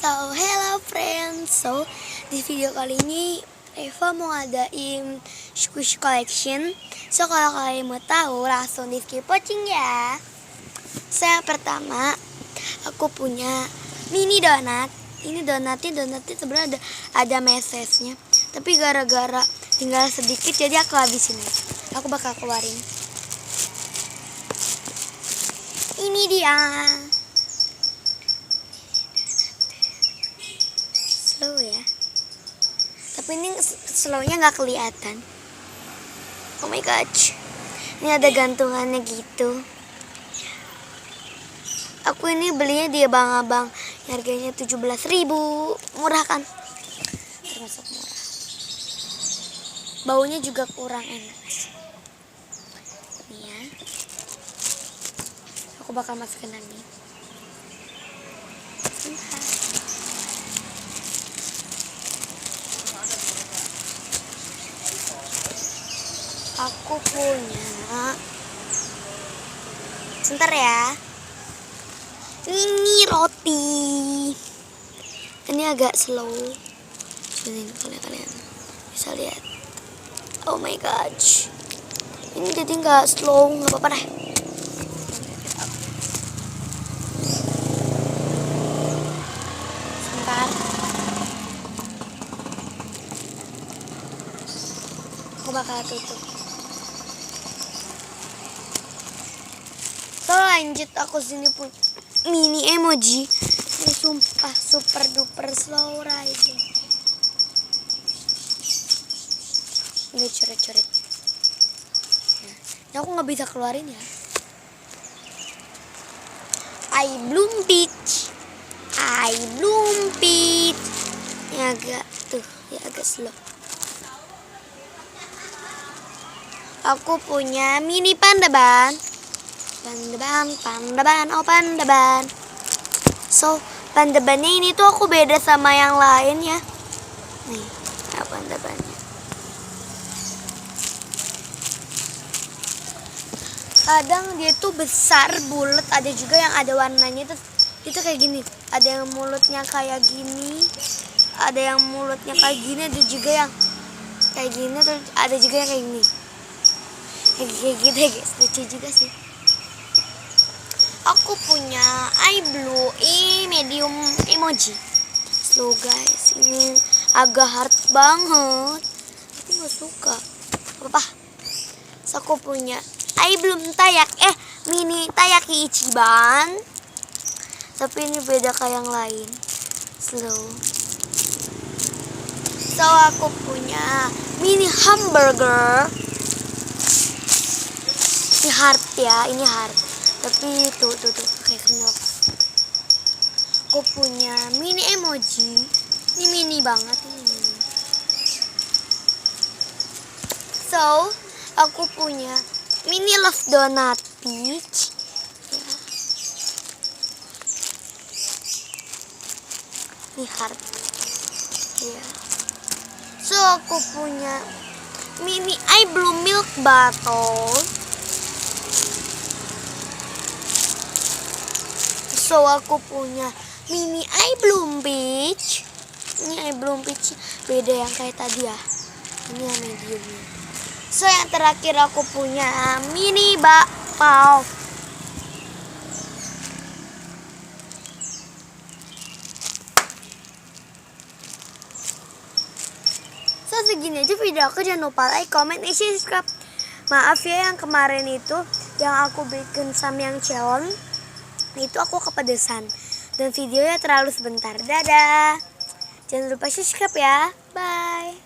Hello friends. Di video kali ini Eva mau ngadain squish collection. Kalau kalian mau tahu langsung di skip watching ya. Yang pertama aku punya mini donat. Ini donatnya sebenarnya ada mesesnya, tapi gara-gara tinggal sedikit jadi aku habisin aja. Aku bakal keluarin. Ini dia. Slow ya, tapi ini slownya nggak kelihatan. Oh my god, ini ada gantungannya gitu. Aku ini belinya di abang-abang, harganya 17.000, murah kan? Termasuk murah. Baunya juga kurang enak. Nih ya, aku bakal masukin lagi. Sebentar. Aku punya, sebentar ya. Ini roti. Ini agak slow. Sini kalian bisa lihat. Oh my gosh. Ini jadi nggak slow, nggak apa-apa deh. Sebentar. Aku bakal tutup. Lanjut aku sini pun mini emoji. Ini sumpah super duper slow rising. Udah coret-coret. Nah, aku nggak bisa keluarin ya. I bloom peach. Ini agak agak slow. Aku punya mini panda ban. Pandaban. Pandabannya ini tuh aku beda sama yang lain ya. Nih, pandabannya. Kadang dia tuh besar, bulat, ada juga yang ada warnanya itu kayak gini. Ada yang mulutnya kayak gini, ada yang mulutnya kayak gini, ada juga yang kayak gini, terus ada juga yang kayak gini. Kayak gitu ya guys, lucu juga sih. Aku punya blue medium emoji. Slow guys, ini agak hard banget. Aku nggak suka. Apa? Aku punya bloom mini tayaki Ichiban. Tapi ini beda kayak yang lain. Slow. Aku punya mini hamburger. Ini hard ya, ini hard. Tapi tuh kayak kenal. Aku punya mini emoji. Ini mini banget ini. Aku punya mini love donut peach. Ya. Ini heart. Ya. Aku punya mini bloom milk bottle. Aku punya mini bloom peach. Ini bloom peach beda yang kayak tadi ya. Ini yang mediumnya. Yang terakhir aku punya mini bakpao. Segini aja video aku. Jangan lupa like, comment, and subscribe. Maaf ya yang kemarin itu yang aku bikin samyang cheon itu aku kepedesan dan videonya terlalu sebentar. Dadah. Jangan lupa subscribe ya. Bye.